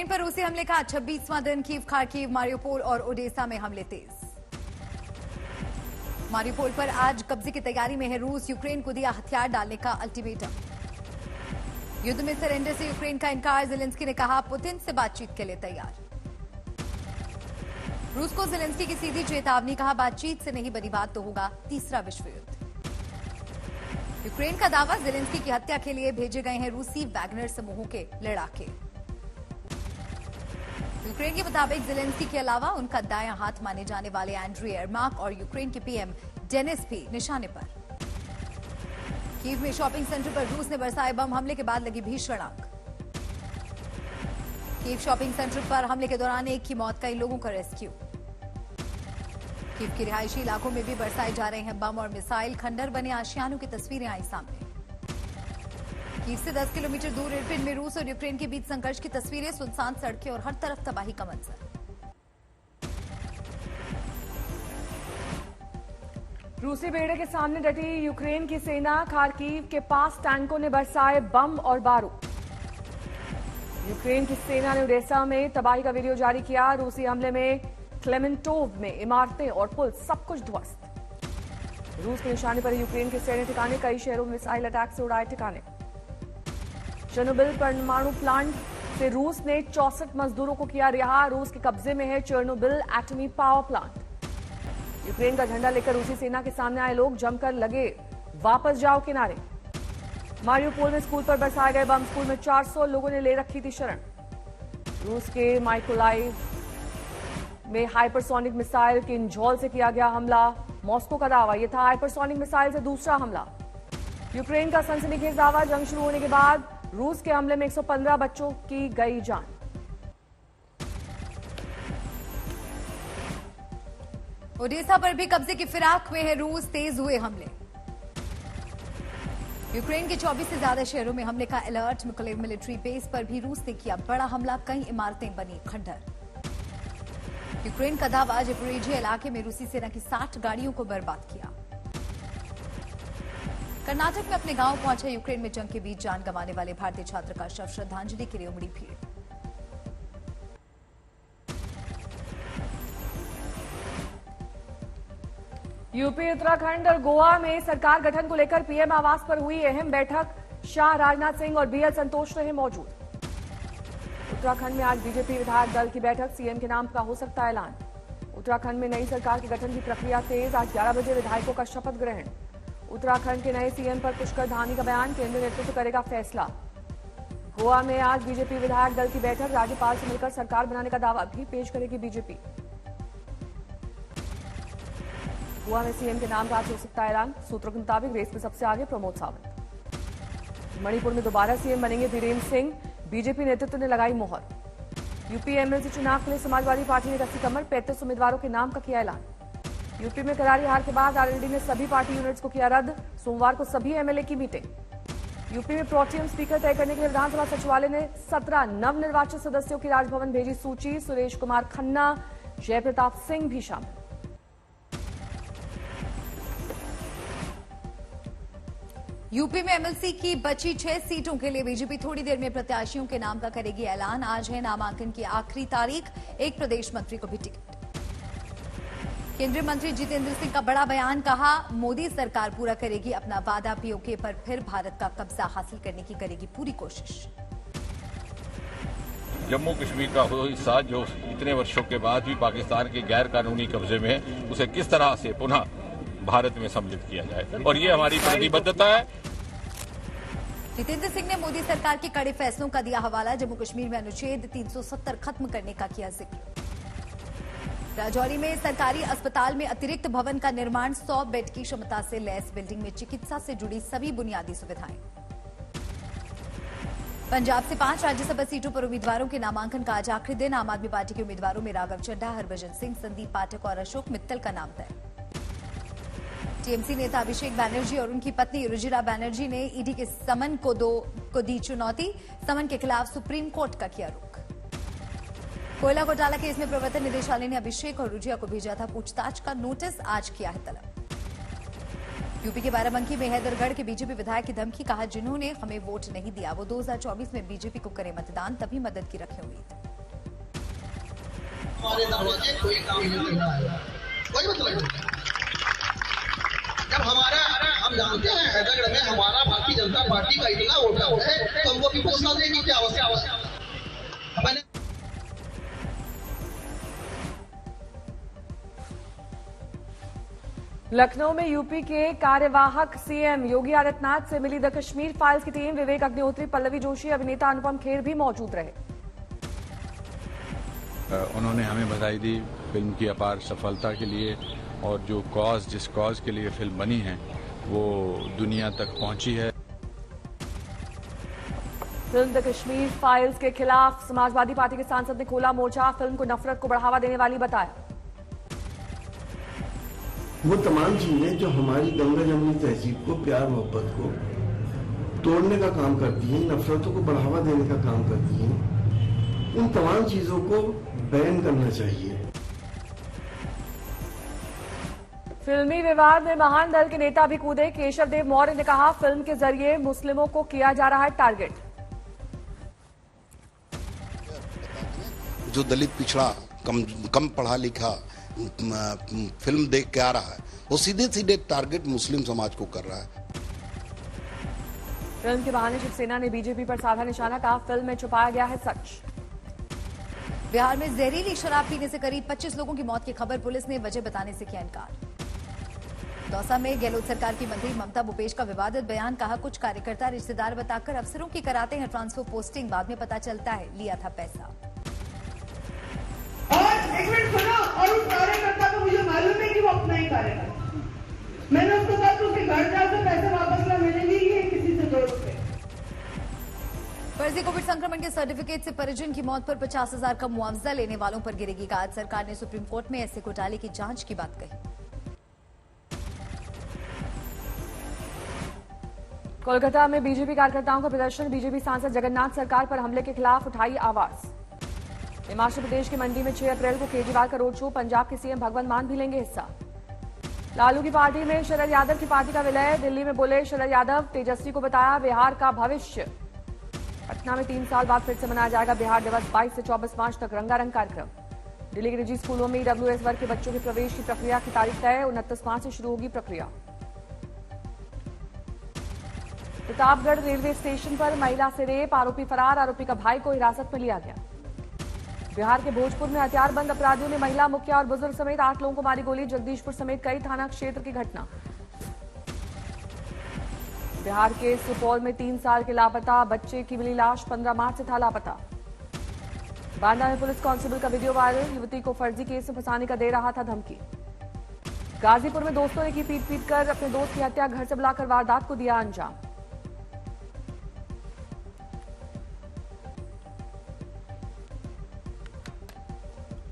Ukraine पर रूसी हमले का 26वां दिन। कीव, खार्किव, मारियोपोल और ओडेसा में हमले तेज। मारियोपोल पर आज कब्जे की तैयारी में है रूस। यूक्रेन को दिया हथियार डालने का अल्टीमेटम। युद्ध में सरेंडर से यूक्रेन का इनकार। जेलेंस्की ने कहा पुतिन से बातचीत के लिए तैयार। रूस को जेलेंस्की की सीधी चेतावनी। कहा बातचीत से नहीं बनी बात तो होगा तीसरा विश्व युद्ध। यूक्रेन का दावा जेलेंस्की की हत्या के लिए भेजे गए हैं रूसी वैगनर समूहों के लड़ाके। यूक्रेन के मुताबिक जेलेंस्की के अलावा उनका दायां हाथ माने जाने वाले एंड्री एरमाक और यूक्रेन के पीएम डेनिस भी निशाने पर। कीव में शॉपिंग सेंटर पर रूस ने बरसाए बम। हमले के बाद लगी भीषण आग। कीव शॉपिंग सेंटर पर हमले के दौरान एक की मौत, कई लोगों का रेस्क्यू। कीव के रिहायशी इलाकों में भी बरसाए जा रहे हैं बम और मिसाइल। खंडर बने आशियानों की तस्वीरें आई सामने। कीव से 10 किलोमीटर दूर इरपिन में रूस और यूक्रेन के बीच संघर्ष की तस्वीरें। सुनसान सड़कें और हर तरफ तबाही का मंजर। रूसी बेड़े के सामने डटी यूक्रेन की सेना। खार्किव के पास टैंकों ने बरसाए बम और बारूद। यूक्रेन की सेना ने ओडेसा में तबाही का वीडियो जारी किया। रूसी हमले में क्लेमेंटोव में इमारतें और पुल सब कुछ ध्वस्त। रूस के निशाने पर यूक्रेन के सैन्य ठिकाने। कई शहरों में मिसाइल अटैक से उड़ाए ठिकाने। चेर्नोबिल परमाणु प्लांट से रूस ने 64 मजदूरों को किया रिहा। रूस के कब्जे में है चेर्नोबिल एटमी पावर प्लांट। यूक्रेन का झंडा लेकर रूसी सेना के सामने आए लोग जमकर लगे वापस जाओ किनारे। मारियोपोल में स्कूल पर बरसाए गए बम। स्कूल में 400 लोगों ने ले रखी थी शरण। रूस के माइकोलाइव में हाइपरसोनिक मिसाइल किंजॉल से किया गया हमला। मॉस्को का दावा यह था हाइपरसोनिक मिसाइल से दूसरा हमला। यूक्रेन का सनसनीखेज दावा जंग शुरू होने के बाद रूस के हमले में 115 बच्चों की गई जान। ओडेसा पर भी कब्जे की फिराक में है रूस। तेज हुए हमले। यूक्रेन के 24 से ज्यादा शहरों में हमले का अलर्ट। मिकोलेव मिलिट्री बेस पर भी रूस ने किया बड़ा हमला। कई इमारतें बनी खंडर। यूक्रेन का दावा ज़पोरिजिया इलाके में रूसी सेना की 60 गाड़ियों को बर्बाद किया। कर्नाटक में अपने गांव पहुंचे यूक्रेन में जंग के बीच जान गंवाने वाले भारतीय छात्र का शव। श्रद्धांजलि के लिए उमड़ी भीड़। यूपी, उत्तराखंड और गोवा में सरकार गठन को लेकर पीएम आवास पर हुई अहम बैठक। शाह, राजनाथ सिंह और बीएल संतोष रहे मौजूद। उत्तराखंड में आज बीजेपी विधायक दल की बैठक। सीएम के नाम का हो सकता है ऐलान। उत्तराखंड में नई सरकार के गठन की प्रक्रिया तेज। आज 11 बजे विधायकों का शपथ ग्रहण। उत्तराखंड के नए सीएम पर पुष्कर धामी का बयान। केंद्रीय नेतृत्व करेगा फैसला। गोवा में आज बीजेपी विधायक दल की बैठक। राज्यपाल से मिलकर सरकार बनाने का दावा भी पेश करेगी बीजेपी। गोवा में सीएम के नाम का आज हो सकता है ऐलान। सूत्रों के मुताबिक रेस में सबसे आगे प्रमोद सावंत। मणिपुर में दोबारा सीएम बनेंगे बीरेन्द्र सिंह। बीजेपी नेतृत्व ने लगाई मोहर। यूपी एमएलसी चुनाव के लिए समाजवादी पार्टी ने कसी कमर। 35 उम्मीदवारों के नाम का किया ऐलान। यूपी में करारी हार के बाद आरएलडी ने सभी पार्टी यूनिट्स को किया रद्द। सोमवार को सभी एमएलए की मीटिंग। यूपी में प्रोटेम स्पीकर तय करने के लिए विधानसभा सचिवालय ने 17 नवनिर्वाचित सदस्यों की राजभवन भेजी सूची। सुरेश कुमार खन्ना, जयप्रताप सिंह भी शामिल। यूपी में एमएलसी की बची 6 सीटों के लिए बीजेपी थोड़ी देर में प्रत्याशियों के नाम का करेगी ऐलान। आज है नामांकन की आखिरी तारीख। एक प्रदेश मंत्री को भी टिकट। केंद्रीय मंत्री जितेंद्र सिंह का बड़ा बयान। कहा मोदी सरकार पूरा करेगी अपना वादा। पीओके पर फिर भारत का कब्जा हासिल करने की करेगी पूरी कोशिश। जम्मू कश्मीर का वो हिस्सा जो इतने वर्षों के बाद भी पाकिस्तान के गैर कानूनी कब्जे में है, उसे किस तरह से पुनः भारत में सम्मिलित किया जाए, और ये हमारी प्रतिबद्धता है। जितेंद्र सिंह ने मोदी सरकार के कड़े फैसलों का दिया हवाला। जम्मू कश्मीर में अनुच्छेद 370 खत्म करने का किया जिक्र। राजौरी में सरकारी अस्पताल में अतिरिक्त भवन का निर्माण। 100 बेड की क्षमता से लैस बिल्डिंग में चिकित्सा से जुड़ी सभी बुनियादी सुविधाएं। पंजाब से 5 राज्यसभा सीटों पर उम्मीदवारों के नामांकन का आज आखिरी दिन। आम आदमी पार्टी के उम्मीदवारों में राघव चड्ढा, हरभजन सिंह, संदीप पाठक और अशोक मित्तल का नाम तय। टीएमसी नेता अभिषेक बैनर्जी और उनकी पत्नी रुजिरा बैनर्जी ने ईडी के समन को दी चुनौती। समन के खिलाफ सुप्रीम कोर्ट का किया रुख। कोयला घोटाला केस में प्रवर्तन निदेशालय ने अभिषेक और रुजिरा को भेजा था पूछताछ का नोटिस। आज किया है तलब। यूपी के बाराबंकी में हैदरगढ़ के बीजेपी विधायक की धमकी। कहा जिन्होंने हमें वोट नहीं दिया वो 2024 में बीजेपी को करे मतदान, तभी मदद की रखें उम्मीद। हमारे दरवाजे कोई काम नहीं कर रहा है, कोई मतलब नहीं। जब हम जानते हैं हैदरगढ़ में हमारा भारतीय जनता पार्टी का इतना वोट है तो हमको भी घोषणा देने की क्या आवश्यकता है। मैंने लखनऊ में यूपी के कार्यवाहक सीएम योगी आदित्यनाथ से मिली द कश्मीर फाइल्स की टीम। विवेक अग्निहोत्री, पल्लवी जोशी, अभिनेता अनुपम खेर भी मौजूद रहे। उन्होंने हमें बधाई दी फिल्म की अपार सफलता के लिए, और जो जिस कॉज के लिए फिल्म बनी है वो दुनिया तक पहुंची है। फिल्म द कश्मीर फाइल्स के खिलाफ समाजवादी पार्टी के सांसद ने खोला मोर्चा। फिल्म को नफरत को बढ़ावा देने वाली बताया। वो तमाम चीजें जो हमारी गंगा जमनी तहजीब को, प्यार मोहब्बत को तोड़ने का काम करती हैं, नफरतों को बढ़ावा देने का काम करती हैं, उन तमाम चीजों को बैन करना चाहिए। फिल्मी विवाद में महान दल के नेता भी कूदे। केशव देव मौर्य ने कहा, फिल्म के जरिए मुस्लिमों को किया जा रहा है टारगेट। जो दलित पिछड़ा कम पढ़ा लिखा फिल्म देख के आ रहा है, वो सीधे सीधे टारगेट मुस्लिम समाज को कर रहा है। फिल्म के बहाने शिवसेना ने बीजेपी पर साधा निशाना। कहा, फिल्म में छुपाया गया है सच। बिहार में जहरीली शराब पीने से करीब 25 लोगों की मौत की खबर, पुलिस ने वजह बताने से किया इनकार। दौसा में गहलोत सरकार की मंत्री ममता भूपेश का विवादित बयान। कहा, कुछ कार्यकर्ता रिश्तेदार बताकर अफसरों की कराते हैं ट्रांसफर पोस्टिंग, बाद में पता चलता है लिया था पैसा। और एक मिनट सुनो, और उस कार्यकर्ता को मुझे मालूम है कि वो अपना ही कार्यकर्ता। मैंने उसको कहा कि उसके घर जाकर पैसे वापस ना मिलेंगे, ये किसी से दोस्त है। फर्जी कोविड संक्रमण के सर्टिफिकेट से परिजन की मौत पर 50,000 का मुआवजा लेने वालों पर गिरेगी गाज। सरकार ने सुप्रीम कोर्ट में ऐसे घोटाले की जांच की बात कही। कोलकाता में बीजेपी कार्यकर्ताओं का प्रदर्शन। बीजेपी सांसद जगन्नाथ सरकार पर हमले के खिलाफ उठाई आवाज। हिमाचल प्रदेश की मंडी में 6 अप्रैल को केजरीवाल का रोड शो। पंजाब के सीएम भगवंत मान भी लेंगे हिस्सा। लालू की पार्टी में शरद यादव की पार्टी का विलय। दिल्ली में बोले शरद यादव, तेजस्वी को बताया बिहार का भविष्य। पटना में 3 साल बाद फिर से मनाया जाएगा बिहार दिवस। 22 से 24 मार्च तक रंगारंग कार्यक्रम। दिल्ली के निजी स्कूलों में ईडब्ल्यूएस वर्ग के बच्चों के प्रवेश की प्रक्रिया की तारीख तय। 29 मार्च से शुरू होगी प्रक्रिया। प्रतापगढ़ रेलवे स्टेशन पर महिला से रेप, आरोपी फरार। आरोपी का भाई को हिरासत में लिया गया। बिहार के भोजपुर में हथियारबंद अपराधियों ने महिला, मुखिया और बुजुर्ग समेत 8 लोगों को मारी गोली। जगदीशपुर समेत कई थाना क्षेत्र की घटना। बिहार के सुपौल में 3 साल के लापता बच्चे की मिली लाश। 15 मार्च से था लापता। बांदा में पुलिस कांस्टेबल का वीडियो वायरल। युवती को फर्जी केस में फंसाने का दे रहा था धमकी। गाजीपुर में दोस्तों ने की पीट कर अपने दोस्त की हत्या। घर से बुलाकर वारदात को दिया अंजाम।